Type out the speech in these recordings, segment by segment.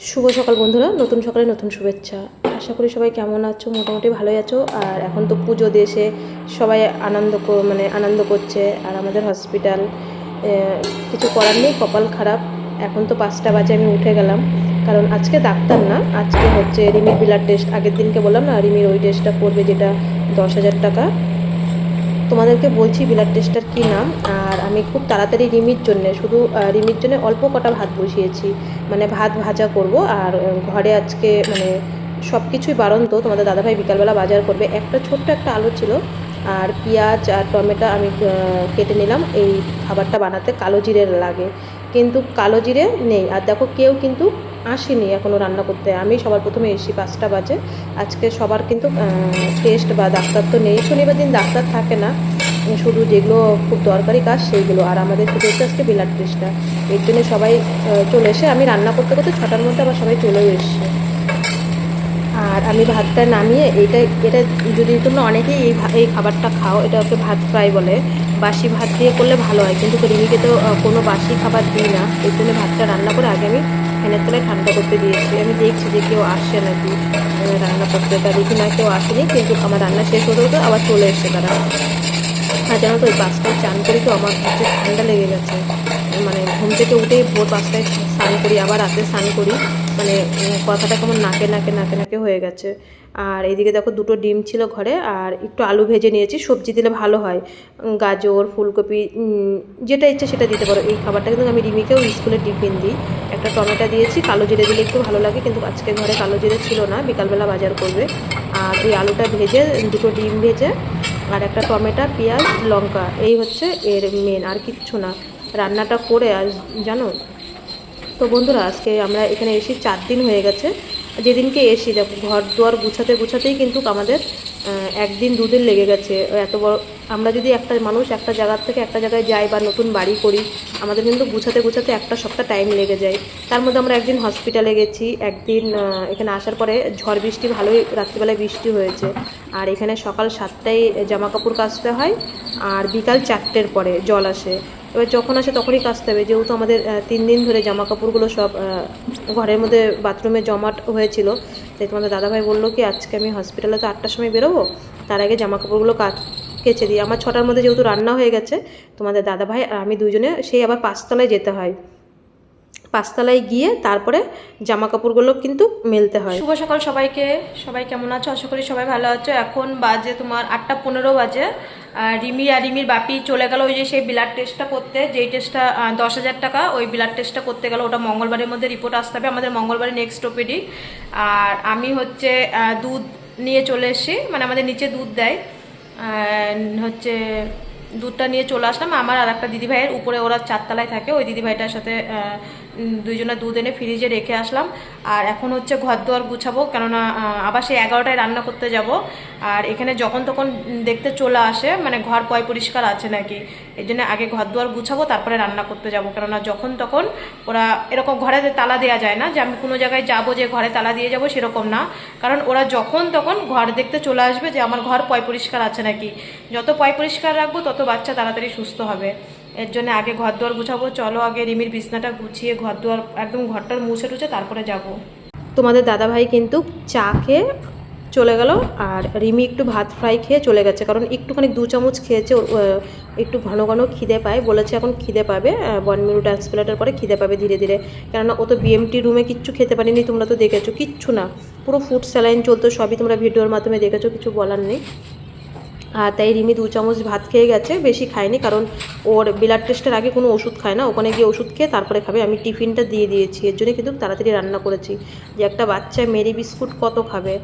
শুভ সকাল বন্ধুরা, নতুন সকালে নতুন শুভেচ্ছা। আশা করি সবাই কেমন আছো, মোটামুটি ভালোই আছো। আর এখন তো পুজো দেশে সবাই আনন্দ করছে। আর আমাদের হসপিটাল কিছু করার নেই, কপাল খারাপ। এখন তো 5টা বাজে, আমি উঠে গেলাম, কারণ আজকে ডাক্তার না, আজকে হচ্ছে রিমির ব্লাড টেস্ট। আগের দিনকে বললাম না, রিমির ওই টেস্টটা করবে, যেটা 10,000 টাকা। তোমাদেরকে বলছি ব্লাড টেস্টটার কী নাম। আর আমি খুব তাড়াতাড়ি রিমির জন্য অল্প কটা ভাত বসিয়েছি, মানে ভাত ভাজা করব। আর ঘরে আজকে মানে সব কিছুই বাড়ন্ত। তোমাদের দাদাভাই বিকালবেলা বাজার করবে। ছোট্ট একটা আলু ছিল, আর পেঁয়াজ আর টমেটো আমি কেটে নিলাম। এই খাবারটা বানাতে কালো জিরে লাগে, কিন্তু কালো জিরে নেই। আর দেখো, কেউ কিন্তু আসেনি এখনও রান্না করতে। আমি সবার প্রথমে এসেছি 5টা বাজে। আজকে সবার কিন্তু টেস্ট বা ডাক্তার তো নেই, শনিবার দিন ডাক্তার থাকে না, শুধু যেগুলো খুব দরকারি কাজ সেইগুলো। আর আমাদের শুধু হচ্ছে আজকে ব্লাড টেস্টটা। এর জন্য সবাই চলে এসে, আমি রান্না করতে করতে 6টার মধ্যে আবার সবাই চলেও এসছে। আর আমি ভাতটা নামিয়ে এটা যদি তোমরা অনেকেই এই খাবারটা খাও, এটা ওকে ভাত ফ্রাই বলে। বাসি ভাত দিয়ে করলে ভালো হয়, কিন্তু রিমিকে তো কোনো বাসি খাবার দিই না। এর জন্য ভাতটা রান্না করে আগে আমি ফ্যানের তলায় ঠান্ডা করতে দিয়েছি। আমি দেখছি যে কেউ আসছে নাকি রান্না করতে। তা দেখি না, কেউ আসেনি, কিন্তু আমার রান্না শেষ হতে হতে আবার চলে এসছে তারা। আর জানো তো, ওই 5টায় চান করি তো আমার হচ্ছে ঠান্ডা লেগে গেছে। মানে ঘুম থেকে উঠেই ভোর 5টায় স্নান করি, আবার রাতে স্নান করি। মানে কথাটা কেমন নাকে নাকে নাকে নাকে হয়ে গেছে। আর এইদিকে দেখো, 2টো ডিম ছিল ঘরে, আর একটু আলু ভেজে নিয়েছি। সবজি দিলে ভালো হয়, গাজর, ফুলকপি, যেটা ইচ্ছে সেটা দিতে পারো। এই খাবারটা কিন্তু আমি রিমিকেও স্কুলে টিফিন দিই। একটা টমেটো দিয়েছি, কালো জিরে দিলে একটু ভালো লাগে, কিন্তু আজকে ঘরে কালো জিরে ছিল না, বিকালবেলা বাজার করবে। আর ওই আলুটা ভেজে, 2টো ডিম ভেজে, আর একটা টমেটো, পেঁয়াজ, লঙ্কা, এই হচ্ছে এর মেন, আর কিচ্ছু না। রান্নাটা করে আর জানো তো বন্ধুরা, আজকে আমরা এখানে এসে 4 দিন হয়ে গেছে। যেদিনকে এসি দেখো, ঘর দুয়ার গুছাতেই কিন্তু আমাদের 1 দিন 2 দিন লেগে গেছে। এত বড় আমরা যদি একটা মানুষ একটা জায়গার থেকে একটা জায়গায় যাই বা নতুন বাড়ি করি, আমাদের কিন্তু গুছাতে একটা সপ্তাহ টাইম লেগে যায়। তার মধ্যে আমরা একদিন হসপিটালে গেছি, একদিন এখানে আসার পরে ঝড় বৃষ্টি, ভালোই রাত্রিবেলায় বৃষ্টি হয়েছে। আর এখানে সকাল 7টায় জামা কাপড় কাচতে হয়, আর বিকাল 4টের পরে জল আসে। এবার যখন আসে তখনই কাচতে হবে, যেহেতু আমাদের 3 দিন ধরে জামা কাপড়গুলো সব ঘরের মধ্যে বাথরুমে জমাট হয়েছিল। তাই তোমাদের দাদাভাই বললো কি, আজকে আমি হসপিটালে তো 8টার সময় বেরোবো, তার আগে জামা কাপড়গুলো কেচে দিই। আমার 6টার মধ্যে যেহেতু রান্না হয়ে গেছে, তোমাদের দাদাভাই আর আমি দুইজনে সেই আবার 5তলায় যেতে হয়। 5তলায় গিয়ে তারপরে জামা কাপড়গুলো কিন্তু মেলতে হয়। শুভ সকাল সবাইকে। সবাই কেমন আছো? আশা করি সবাই ভালো আছো। এখন বাজে তোমার 8টা 15 বাজে। রিমি আর রিমির বাপি চলে গেল ওই যে সেই ব্লাড টেস্টটা করতে, যেই টেস্টটা 10,000 টাকা। ওই ব্লাড টেস্টটা করতে গেল, ওটা মঙ্গলবারের মধ্যে রিপোর্ট আসতে হবে। আমাদের মঙ্গলবারে নেক্সট ওপিডি। আর আমি হচ্ছে দুধ নিয়ে চলে এসেছি, মানে আমাদের নিচে দুধ দেয়, হচ্ছে দুধটা নিয়ে চলে আসলাম। আমার আর একটা দিদিভাইয়ের উপরে, ওরা 4তলায় থাকে, ওই দিদিভাইটার সাথে দুইজনে দুধ এনে ফ্রিজে রেখে আসলাম। আর এখন হচ্ছে ঘর দুয়ার গুছাবো, কেননা আবার সেই 11টায় রান্না করতে যাব। আর এখানে যখন তখন দেখতে চলে আসে, মানে ঘর পয় পরিষ্কার আছে নাকি, এই জন্য আগে ঘর দুয়ার গুছাবো, তারপরে রান্না করতে যাব। কেননা যখন তখন ওরা এরকম ঘরে তালা দেওয়া যায় না, যে আমি কোনো জায়গায় যাব যে ঘরে তালা দিয়ে যাব, সেরকম না। কারণ ওরা যখন তখন ঘর দেখতে চলে আসবে যে আমার ঘর পয় পরিষ্কার আছে নাকি। যত পয় পরিষ্কার রাখবো, তত বাচ্চা তাড়াতাড়ি সুস্থ হবে। এর জন্য আগে ঘর দুয়ার গুছাবো। চলো আগে রিমির বিছনাটা গুছিয়ে ঘর দুয়ার একদম ঘরটার মুছে টুছে তারপরে যাব। তোমাদের দাদাভাই কিন্তু চা খেয়ে চলে গেল, আর রিমি একটু ভাত ফ্রাই খেয়ে চলে গেছে, কারণ একটুখানি 2 চামচ খেয়েছে। একটু ঘন ঘন খিদে পায়, বলেছে এখন খিদে পাবে, বনমিরু ডান্স প্লেটার পরে খিদে পাবে ধীরে ধীরে। কেননা ও তো বিএমটি রুমে কিচ্ছু খেতে পারেনি, তোমরা তো দেখেছো, কিচ্ছু না, পুরো ফুড স্যালাইন চলতো, সবই তোমরা ভিডিওর মাধ্যমে দেখেছো, কিছু বলার নেই। আর তাই রিমি 2 চামচ ভাত খেয়ে গেছে, বেশি খায়নি, কারণ ওর ব্লাড টেস্টের আগে কোনো ওষুধ খায় না, ওখানে গিয়ে ওষুধ খেয়ে তারপরে খাবে। আমি টিফিনটা দিয়ে দিয়েছি, এর জন্য কিন্তু তাড়াতাড়ি রান্না করেছি, যে একটা বাচ্চা মেরি বিস্কুট কত খাবে।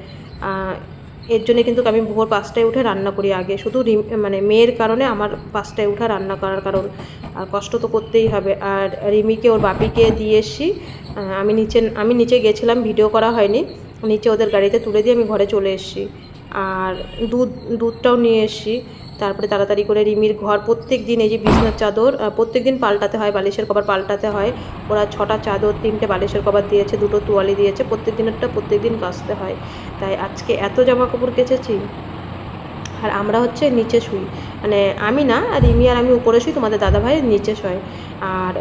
এর জন্য কিন্তু আমি ভোর 5টায় উঠে রান্না করি আগে, শুধু মানে মেয়ের কারণে আমার 5টায় উঠে রান্না করার কারণ। আর কষ্ট তো করতেই হবে। আর রিমিকে ওর বাপিকে দিয়ে এসছি। আমি নিচে গেছিলাম, ভিডিও করা হয়নি, নিচে ওদের গাড়িতে তুলে দিয়ে আমি ঘরে চলে এসেছি। আর দুধটাও নিয়ে এসেছি। তারপরে তাড়াতাড়ি করে রিমির ঘর প্রত্যেক দিন, এই যে বিছনার চাদর প্রত্যেক দিন পাল্টাতে হয়, বালিশের কভার পাল্টাতে হয়। ওরা 6টা চাদর, 3টে বালিশের কভার দিয়েছে, 2টো তোয়ালি দিয়েছে, প্রত্যেক দিন কাচতে হয়। তাই আজকে এত জামা কাপড় কেচেছি। আর আমরা হচ্ছে নিচে শুই, মানে আমি না, আর রিমি আর আমি উপরে শুই, তোমাদের দাদাভাই নিচে শোয়। আর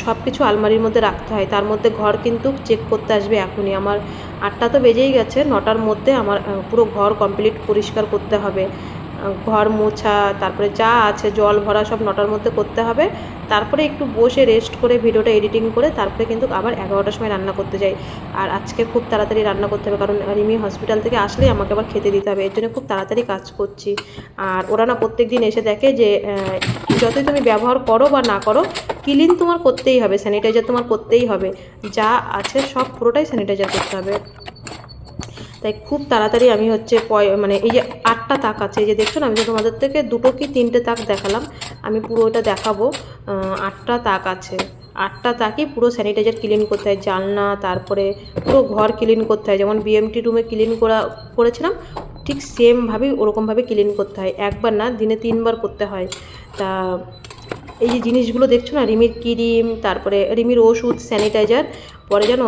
সব কিছু আলমারির মধ্যে রাখতে হয়। তার মধ্যে ঘর কিন্তু চেক করতে আসবে এখনই। আমার 8টা তো বেজেই গেছে, 9টার মধ্যে আমার পুরো ঘর কমপ্লিট পরিষ্কার করতে হবে। ঘর মোছা, তারপরে যা আছে জল ভরা সব 9টার মধ্যে করতে হবে। তারপরে একটু বসে রেস্ট করে ভিডিওটা এডিটিং করে তারপরে কিন্তু আবার 11টার সময় রান্না করতে যাই। আর আজকে খুব তাড়াতাড়ি রান্না করতে হবে, কারণ রিমি হসপিটাল থেকে আসলেই আমাকে আবার খেতে দিতে হবে, এর জন্য খুব তাড়াতাড়ি কাজ করছি। আর ওরা না প্রত্যেক দিন এসে দেখে যে যতই তুমি ব্যবহার করো বা না করো, ক্লিন তোমার করতেই হবে, স্যানিটাইজার তোমার করতেই হবে, যা আছে সব পুরোটাই স্যানিটাইজার করতে হবে। তাই খুব তাড়াতাড়ি আমি হচ্ছে মানে এই যে 8টা তাক আছে, এই যে দেখছো না, আমি তোমাদের থেকে 2টো কি 3টে তাক দেখালাম, আমি পুরো ওটা দেখাবো। 8টা তাক আছে, 8টা তাকই পুরো স্যানিটাইজার ক্লিন করতে হয়, জানলা, তারপরে পুরো ঘর ক্লিন করতে হয়। যেমন বিএমটি রুমে ক্লিন করেছিলাম, ঠিক সেমভাবেই ওরকমভাবে ক্লিন করতে হয়, একবার না, দিনে 3বার করতে হয়। তা এই যে জিনিসগুলো দেখছো না, রিমির ক্রিম, তারপরে রিমির ওষুধ, স্যানিটাইজার, পরে যেন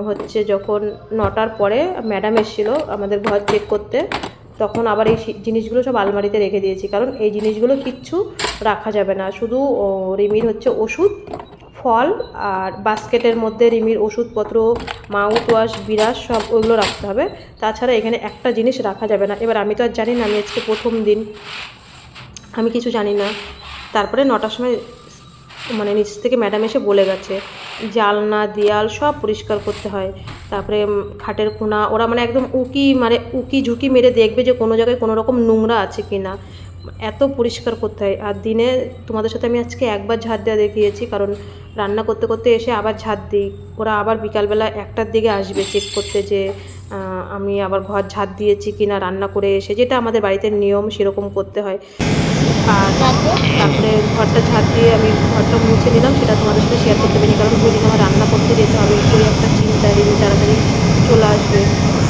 হচ্ছে যখন 9টার পরে ম্যাডাম এসেছিলো আমাদের ঘর চেক করতে, তখন আবার এই জিনিসগুলো সব আলমারিতে রেখে দিয়েছি, কারণ এই জিনিসগুলো কিচ্ছু রাখা যাবে না, শুধু রিমির হচ্ছে ওষুধ, ফল, আর বাস্কেটের মধ্যে রিমির ওষুধপত্র, মাউথ ওয়াশ, বিরাস সব ওইগুলো রাখতে হবে। তাছাড়া এখানে একটা জিনিস রাখা যাবে না। এবার আমি তো আর জানি না, আমি আজকে প্রথম দিন, আমি কিছু জানি না। তারপরে 9টার সময় মানে নিচ থেকে ম্যাডাম এসে বলে গেছে, জানলা দেয়াল সব পরিষ্কার করতে হয়। তারপরে খাটের কোনা ওরা মানে একদম উকি ঝুঁকি মেরে দেখবে যে কোনো জায়গায় কোনো রকম নোংরা আছে কি না, এত পরিষ্কার করতে হয়। আর দিনে তোমাদের সাথে আমি আজকে একবার ঝাড় দেওয়া দেখিয়েছি, কারণ রান্না করতে করতে এসে আবার ঝাড় দিই। ওরা আবার বিকালবেলা 1টার দিকে আসবে চেক করতে যে আমি আবার ঘর ঝাড় দিয়েছি কি না, রান্না করে এসে, যেটা আমাদের বাড়িতে নিয়ম সেরকম করতে হয়। আর তারপরে ঘরটা ঝাড় দিয়ে আমি ঘরটা মুছে নিলাম, সেটা তোমাদের সাথে শেয়ার করতে পারিনি, কারণ ওই দিন আমার রান্না করতে যেতে হবে, ওই একটা চিন্তা, রিমি তাড়াতাড়ি চলে আসবে,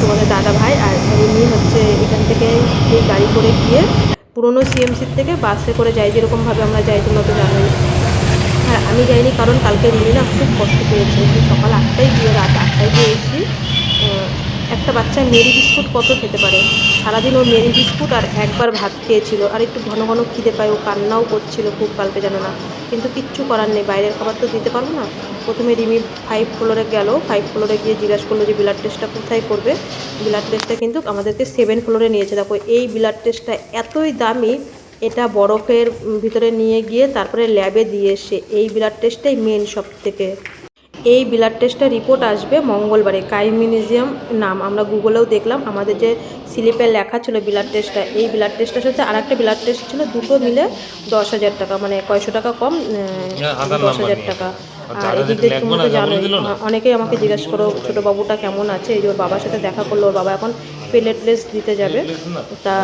তোমাদের দাদা ভাই। আর রিমি হচ্ছে এখান থেকে এই গাড়ি করে গিয়ে পুরনো সিএমসির থেকে বাসে করে যাই, যেরকমভাবে আমরা যাই তোমরা তো জানোই। আর আমি যাইনি, কারণ কালকে রিমি না খুব কষ্ট পেয়েছে, সকাল 8টায় গিয়ে রাত 8টায় গিয়ে এসেছি। একটা বাচ্চা মেরি বিস্কুট কত খেতে পারে, সারাদিন ও মেরি বিস্কুট আর একবার ভাত খেয়েছিল, আর একটু ঘন ঘন খিদে পায়, ও কান্নাও করছিল খুব কালকে জানো না, কিন্তু কিচ্ছু করার নেই, বাইরের খাবার তো দিতে পারবো না। প্রথমে রিমি 5 ফ্লোরে গেল, 5 ফ্লোরে গিয়ে জিজ্ঞাসা করলো যে ব্লাড টেস্টটা কোথায় করবে। ব্লাড টেস্টটা কিন্তু আমাদেরকে 7 ফ্লোরে নিয়েছে। দেখো এই ব্লাড টেস্টটা এতই দামি, এটা বরফের ভিতরে নিয়ে গিয়ে তারপরে ল্যাবে দিয়ে এসে, এই ব্লাড টেস্টটাই মেন সব থেকে। এই ব্লাড টেস্টের রিপোর্ট আসবে মঙ্গলবারে, কাইমিউনিজিয়াম নাম, আমরা গুগলেও দেখলাম, আমাদের যে স্লিপে লেখা ছিল ব্লাড টেস্টটা, এই ব্লাড টেস্টের সাথে আর একটা ব্লাড টেস্ট ছিল, দুটো মিলে 10,000 টাকা, মানে কয়শো টাকা কম, 10,000 টাকা। আর এদিক দিয়ে তুমি তো জানোই, অনেকেই আমাকে জিজ্ঞাসা করো ছোটো বাবুটা কেমন আছে, এই যে ওর বাবার সাথে দেখা করলো, ওর বাবা এখন প্লেটলেস দিতে যাবে। তা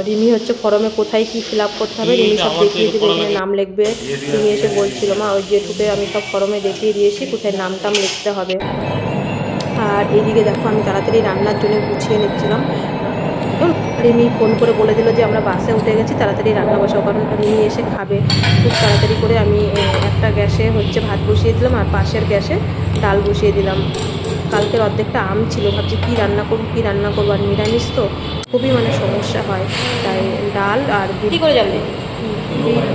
রিমি হচ্ছে ফর্মে কোথায় কী ফিল আপ করতে হবে রিমি সব দেখিয়ে দিবে, এখানে নাম লিখবে। রিমি এসে বলছিল, মা ওই জেঠুকে আমি সব ফর্মে দেখিয়ে দিয়েছি কোথায় নাম টাম লিখতে হবে। আর এইদিকে দেখো আমি তাড়াতাড়ি রান্নার জন্য গুছিয়ে নিচ্ছিলাম। রিমি ফোন করে বলে দিল যে আমরা বাসে উঠে গেছি, তাড়াতাড়ি রান্না বসাও, কারণ রিমি এসে খাবে। খুব তাড়াতাড়ি করে আমি একটা গ্যাসে হচ্ছে ভাত বসিয়ে দিলাম, আর পাশের গ্যাসে ডাল বসিয়ে দিলাম। কালকের অর্ধেকটা আম ছিল, ভাবছি কী রান্না করবো, আর নিরামিষ তো খুবই মানে সমস্যা হয়, তাই ডাল আর বিট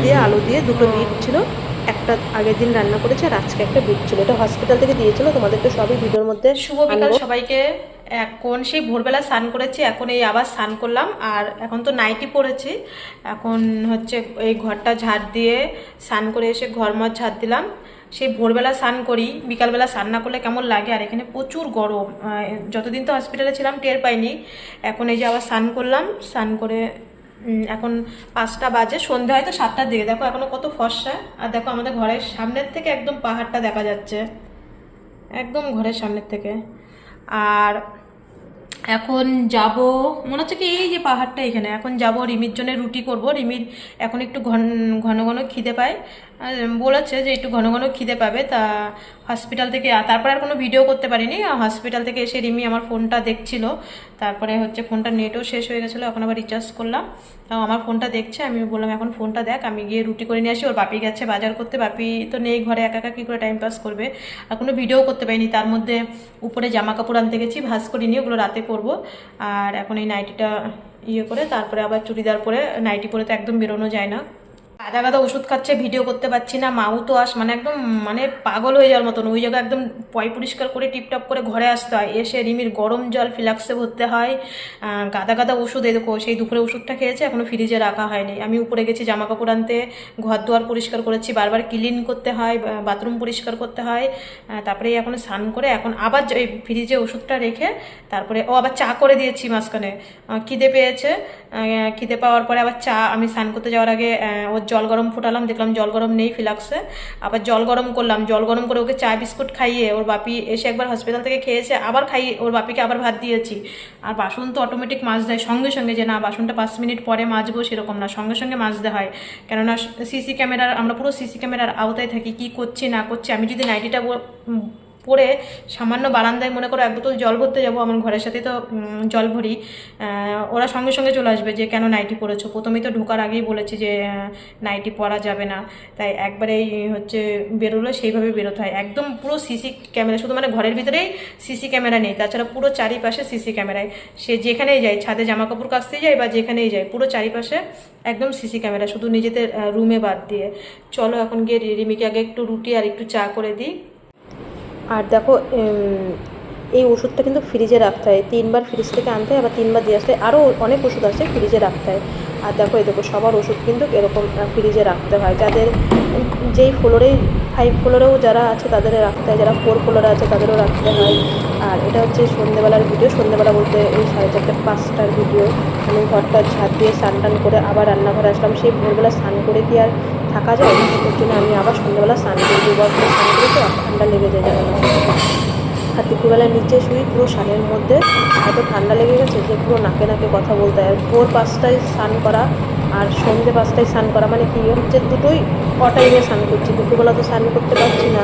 দিয়ে আলু দিয়ে, দুটো বিট ছিল, একটা আগের দিন রান্না করেছে, আর আজকে একটা বিট ছিল, এটা হসপিটাল থেকে দিয়েছিল, তোমাদেরকে সবই ভিডিওর মধ্যে। শুভ বিকাল সবাইকে। এখন সেই ভোরবেলা স্নান করেছি, এখন এই আবার স্নান করলাম, আর এখন তো নাইটি পরেছি। এখন হচ্ছে এই ঘরটা ঝাড় দিয়ে স্নান করে এসে ঘর মর ঝাড় দিলাম। সেই ভোরবেলা স্নান করি, বিকালবেলা স্নান না করলে কেমন লাগে, আর এখানে প্রচুর গরম, যতদিন তো হসপিটালে ছিলাম টের পাইনি। এখন এই যে আবার স্নান করলাম, স্নান করে এখন 5টা বাজে, সন্ধ্যা হয়তো 7টার দিকে। দেখো এখনো কত ফর্সা, আর দেখো আমাদের ঘরের সামনের থেকে একদম পাহাড়টা দেখা যাচ্ছে, একদম ঘরের সামনের থেকে। আর এখন যাব, মনে হচ্ছে কি এই যে পাহাড়টা এখানে, এখন যাব রিমির জন্য রুটি করব। রিমির এখন একটু ঘন ঘন খিদে পায়, বলেছে যে একটু ঘন ঘন খিদে পাবে। তা হসপিটাল থেকে তারপর আর কোনো ভিডিও করতে পারিনি। হসপিটাল থেকে এসে রিমি আমার ফোনটা দেখছিল, তারপরে হচ্ছে ফোনটা নেটও শেষ হয়ে গেছিলো, এখন আবার রিচার্জ করলাম, তাও আমার ফোনটা দেখছে। আমি বললাম এখন ফোনটা দেখ, আমি গিয়ে রুটি করে নিয়ে আসি। ওর বাপি গেছে বাজার করতে, বাপি তো নেই ঘরে, একা একা কী করে টাইম পাস করবে, আর কোনো ভিডিও করতে পারিনি। তার মধ্যে উপরে জামা কাপড় আনতে গেছি, ভাঁজ করিনি, ওগুলো রাতে করব। আর এখন এই নাইটিটা ইয়ে করে তারপরে আবার চুড়িদার পরে নাইটি পরে তো একদম বেরোনো যায় না। গাদা গাদা ওষুধ খাচ্ছে, ভিডিও করতে পারছি না, মাউথ ওয়াশ মানে একদম মানে পাগল হয়ে যাওয়ার মতন। ওই জায়গায় একদম পরিষ্কার করে টিপটপ করে ঘরে আসতে হয়, এসে রিমির গরম জল ফ্লাক্সে ভরতে হয়, গাদা গাদা ওষুধ। এই দেখো সেই দুপুরে ওষুধটা খেয়েছে, এখনো ফ্রিজে রাখা হয়নি। আমি উপরে গেছি জামা কাপড় আনতে, ঘর দুয়ার পরিষ্কার করেছি, বারবার ক্লিন করতে হয়, বাথরুম পরিষ্কার করতে হয়। তারপরে এখন স্নান করে এখন আবার ফ্রিজে ওষুধটা রেখে তারপরে আবার চা করে দিয়েছি মাঝখানে। খিদে পেয়েছে, খিদে পাওয়ার পরে আবার চা, আমি স্নান করতে যাওয়ার আগে ওর জল গরম ফোটালাম, দেখলাম জল গরম নেই ফ্লাক্সে, আবার জল গরম করলাম, জল গরম করে ওকে চা বিস্কুট খাইয়ে ওর বাপি এসে একবার হসপিটাল থেকে খেয়েছে, আবার খাইয়ে ওর বাপিকে আবার ভাত দিয়েছি। আর বাসন তো অটোমেটিক মাজতে হয় সঙ্গে সঙ্গে, যে না বাসনটা 5 মিনিট পরে মাজবো সেরকম না, সঙ্গে সঙ্গে মাজতে হয়। কেননা সিসি ক্যামেরার, আমরা পুরো সিসি ক্যামেরার আওতায় থাকি, কি করছি না করছি। আমি যদি নাইটিটা পরে সামান্য বারান্দায় মনে করো 1 বোতল জল ভরতে যাবো, আমার ঘরের সাথে তো জল ভরি, ওরা সঙ্গে সঙ্গে চলে আসবে যে কেন নাইটি পরেছো। প্রথমেই তো ঢোকার আগেই বলেছি যে নাইটি পরা যাবে না, তাই একবারেই হচ্ছে বেরোলে সেইভাবে বেরোতে হয়। একদম পুরো সিসি ক্যামেরা, শুধু মানে ঘরের ভিতরেই সিসি ক্যামেরা নেই, তাছাড়া পুরো চারিপাশে সিসি ক্যামেরায়, সে যেখানেই যায়, ছাদে জামা কাপড় কাচতে যায় বা যেখানেই যায়, পুরো চারিপাশে একদম সিসি ক্যামেরা, শুধু নিজেদের রুমে বাদ দিয়ে। চলো এখন গিয়ে রিমিকে আগে একটু রুটি আর একটু চা করে দিই। আর দেখো এই ওষুধটা কিন্তু ফ্রিজে রাখতে হয়, 3বার ফ্রিজ থেকে আনতে হয়, আবার 3বার দিয়ে আসতে হয়। আরও অনেক ওষুধ আছে ফ্রিজে রাখতে হয়। আর দেখো এই দেখো সবার ওষুধ কিন্তু এরকম ফ্রিজে রাখতে হয়, যাদের যেই ফ্লোরেই 5 ফ্লোরেও যারা আছে তাদের রাখতে হয়, যারা 4 ফ্লোরে আছে তাদেরও রাখতে হয়। আর এটা হচ্ছে সন্ধ্যেবেলার ভিডিও, সন্ধ্যেবেলা বলতে এই 4:30-5টার ভিডিও। আমি ঘরটা ঝাঁট দিয়ে স্নান টান করে আবার রান্নাঘরে আসলাম। সেই ভোরবেলা স্নান করে কি আর থাকা যায়? ওর জন্য আমি আবার সন্ধ্যেবেলা স্নান করি, 2বার করে স্নান করে, তো ঠান্ডা লেগে যায় জানো না। আর দুপুরবেলায় নিচে শুই পুরো শানের মধ্যে, এত ঠান্ডা লেগে গেছে যে পুরো নাকে নাকে কথা বলতে হয়। ভোর 5টায় স্নান করা আর সন্ধ্যে 5টায় স্নান করা মানে কি হচ্ছে, দুটোই অটাইমে স্নান করছি। দুপুরবেলা তো স্নান করতে পারছি না,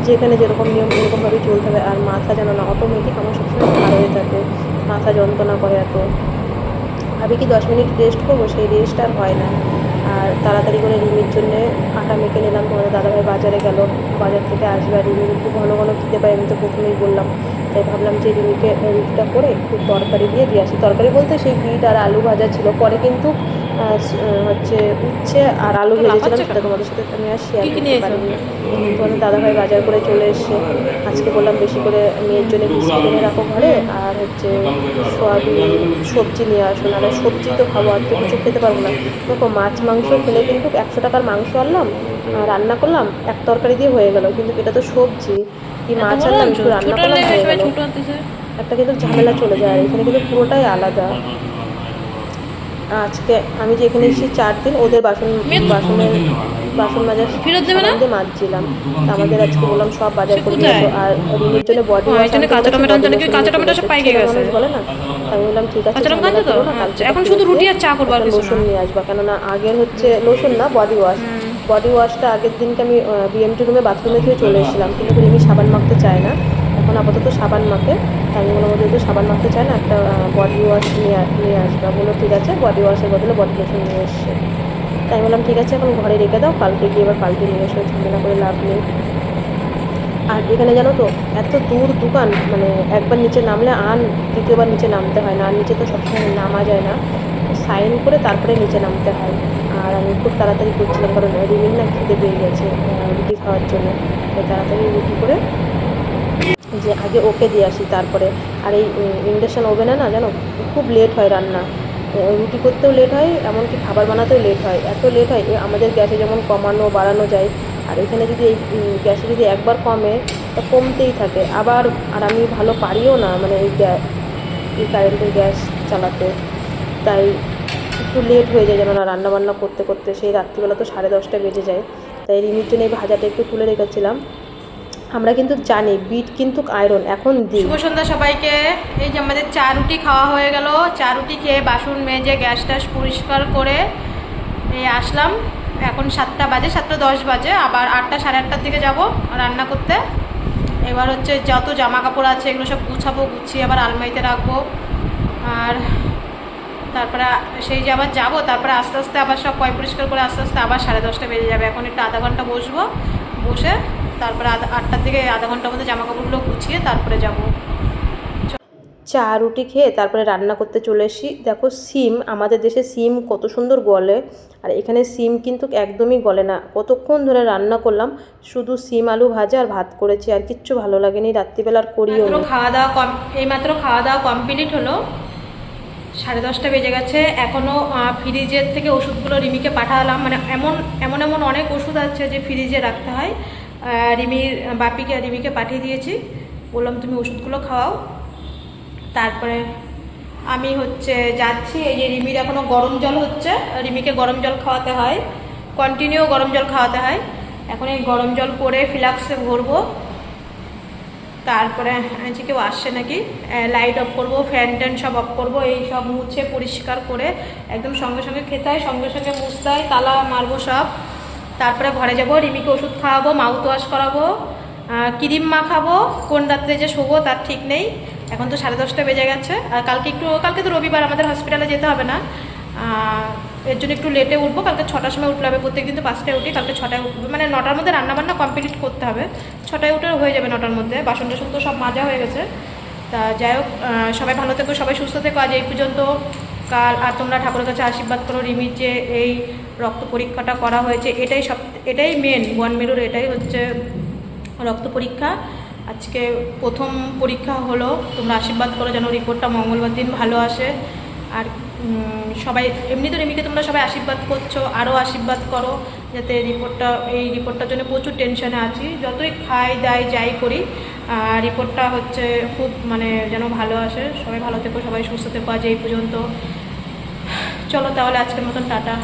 যেখানে যেরকম নিয়ম এরকমভাবেই চলতে হবে। আর মাথা যেন না অটোমেটিক আমার সবসময় ভার হয়ে থাকে, মাথা যন্ত্রণা করে এত। ভাবি কি 10 মিনিট রেস্ট করবো, সেই রেস্ট আর হয় না। আর তাড়াতাড়ি করে রিমির জন্যে আটা মেখে নিলাম। তোমাদের দাদাভাই বাজারে গেল, বাজার থেকে আসবে, আর রিমির একটু ঘন ঘন খেতে পাই, আমি তো প্রথমেই বললাম। তাই ভাবলাম যে রিমিকে রুটিটা করে একটু তরকারি দিয়ে আসি। তরকারি বলতে সেই বিট আর আলু ভাজা ছিল, পরে কিন্তু হচ্ছে উচ্ছে আর আলু ভেজেছিলাম, সেটা তোমাদের সাথে আমি আর শেয়ার করতে পারিনি। তোমাদের দাদাভাই বাজার করে চলে এসছে। আজকে বললাম বেশি করে মেয়ের জন্য বিস্কিট এনে রাখো ঘরে, আর হচ্ছে সয়াবিন সবজি নিয়ে আসো, নাহলে সবজি তো খাবো, আর তো কিছু খেতে পারবো না। দেখো মাছ মাংস খেলে কিন্তু 100 টাকার মাংস আনলাম, রান্না করলাম, এক তরকারি দিয়ে হয়ে গেল, কিন্তু এটা তো সবজি, কি মাছ আনলাম একটু রান্না করলাম হয়ে গেল, একটা কিন্তু ঝামেলা চলে যায়। আর এখানে কিন্তু পুরোটাই আলাদা। আজকে আমি যে এখানে এসেছি 4 দিন, ওদের বাসন মাজার সাবান দিয়ে মাজছিলাম। আমাদের আজকে বললাম সব বাজার করে নিয়ে এসো। আর রিমির জন্য বডি ওয়াশ বলে না, আমি বললাম ঠিক আছে, এখন শুধু রুটি আর চা করবো, লোশন নিয়ে আসবা, কেননা আগের হচ্ছে লোশন না বডি ওয়াশ। বডি ওয়াশটা আগের দিনকে আমি বিএমটি রুমে বাথরুমে থেকে চলে এসেছিলাম, কিন্তু রিমি সাবান মাখতে চায় না, এখন আপাতত সাবান মাখে। আমি বললাম যেহেতু সাবান মাখতে চায় না, একটা বডি ওয়াশ নিয়ে আসবা। বললো ঠিক আছে, বডি ওয়াশের বদলে বডি লোশন নিয়ে এসছে। তাই বললাম ঠিক আছে, এখন ঘরে রেখে দাও, কালকে গিয়ে এবার পাল্টে নিয়ে এসো, ঝামেলা করে লাভ নেই। আর এখানে জানো তো এত দূর দোকান, মানে একবার নিচে নামলে আর দ্বিতীয়বার নিচে নামতে হয় না। আর নিচে তো সবসময় নামা যায় না, সাইন করে তারপরে নিচে নামতে হয়। আর আমি খুব তাড়াতাড়ি করছিলাম, কারণ রিমির না খিদে পেয়ে গেছে রুটি খাওয়ার জন্য, তাই তাড়াতাড়ি রুটি করে যে আগে ওকে দিয়ে আসি তারপরে। আর এই ইন্ডাকশান ওভেনে না জানো খুব লেট হয় রান্না, রুটি করতেও লেট হয়, এমনকি খাবার বানাতেও লেট হয়, এত লেট হয়। আমাদের গ্যাসে যেমন কমানো বাড়ানো যায়, আর এখানে যদি এই গ্যাসে যদি একবার কমে তা কমতেই থাকে আবার। আর আমি ভালো পারিও না মানে এই কারেন্টের গ্যাস চালাতে, তাই একটু লেট হয়ে যায় যেন না রান্নাবান্না করতে করতে। সেই রাত্রিবেলা তো 10:30 বেজে যায়। তাই রিমির জন্য এই ভাজাটা একটু তুলে রেখেছিলাম। আমরা কিন্তু জানি বিট কিন্তু আয়রন, এখন দিই। শুভ সন্ধ্যা সবাইকে। এই যে আমাদের চা রুটি খাওয়া হয়ে গেল, চা রুটি খেয়ে বাসন মেজে গ্যাস ট্যাস পরিষ্কার করে এই আসলাম। এখন 7টা বাজে, 7:10 বাজে। আবার 8টা 8:30টার দিকে যাব রান্না করতে। এবার হচ্ছে যত জামা কাপড় আছে এগুলো সব গুছাবো, গুছিয়ে আবার আলমারিতে রাখবো। আর তারপরে সেই যে আবার যাবো, তারপরে আস্তে আস্তে আবার সব পরিষ্কার করে আস্তে আস্তে আবার 10:30 বেজে যাবে। এখন একটু আধা ঘন্টা বসবো, বসে তারপরে 8টার দিকে আধা ঘন্টার মধ্যে জামা কাপড়গুলো গুছিয়ে তারপরে যাব। চা রুটি খেয়ে তারপরে রান্না করতে চলে এসেছি। দেখো সিম, আমাদের দেশে সিম কত সুন্দর গলে, আর এখানে সিম কিন্তু একদমই গলে না। কতক্ষণ ধরে রান্না করলাম, শুধু সিম আলু ভাজা আর ভাত করেছি, আর কিচ্ছু ভালো লাগেনি, রাত্রিবেলার করিও নি। এইমাত্র খাওয়া দাওয়া কমপ্লিট হলো, 10:30 বেজে গেছে। এখনও ফ্রিজের থেকে ওষুধগুলো রিমিকে পাঠালাম, মানে এমন অনেক ওষুধ আছে যে ফ্রিজে রাখতে হয়। রিমিকে পাঠিয়ে দিয়েছি, বললাম তুমি ওষুধগুলো খাওয়াও। তারপরে আমি যাচ্ছি। এই যে রিমির এখনও গরম জল হচ্ছে, রিমিকে গরম জল খাওয়াতে হয়, কন্টিনিউ গরম জল খাওয়াতে হয়। এখন এই গরম জল করে ফ্লাক্সে ভরবো। তারপরে কেউ আসছে নাকি, লাইট অফ করবো, ফ্যান ট্যান সব অফ করবো, এই সব মুছে পরিষ্কার করে একদম সঙ্গে সঙ্গে খেতে হয়, সঙ্গে সঙ্গে মুছতে হয়, তালা মারবো সব। তারপরে ঘরে যাব, রিমিকে ওষুধ খাওয়াবো, মাউথ ওয়াশ করাবো, ক্রিম মাখাবো। কোন রাত্রে যে শোবো তার ঠিক নেই। এখন তো 10:30 বেজে গেছে। আর কালকে তো রবিবার, আমাদের হসপিটালে যেতে হবে না, এর জন্য একটু লেটে উঠবো। কালকে 6টার সময় উঠলে হবে, প্রত্যেকদিন তো 5টায় উঠি, কালকে 6টায় উঠবো, মানে 9টার মধ্যে রান্নাবান্না কমপ্লিট করতে হবে। 6টায় উঠে হয়ে যাবে 9টার মধ্যে, বাসন টাসন তো সব মাজা হয়ে গেছে। তা যাই হোক, সবাই ভালো থেকো, সবাই সুস্থ থেকো। আজ এই পর্যন্ত। কাল আর তোমরা ঠাকুরের কাছে আশীর্বাদ করো, রিমির যে এই রক্ত পরীক্ষাটা করা হয়েছে, এটাই মেন, বোন মেরুর এটাই হচ্ছে রক্ত পরীক্ষা। আজকে প্রথম পরীক্ষা হলো, তোমরা আশীর্বাদ করো যেন রিপোর্টটা মঙ্গলবার দিন ভালো আসে। আর সবাই এমনি তো রিমিকে তোমরা সবাই আশীর্বাদ করছো, আরও আশীর্বাদ করো যাতে এই রিপোর্টটার জন্য প্রচুর টেনশনে আছি। যতই খাই দাই যাই করি, রিপোর্টটা খুব যেন ভালো আসে। সবাই ভালো থেকো, সবাই সুস্থ থেকো। আজ এই পর্যন্ত। চলো তাহলে আজকের মতন টাটা।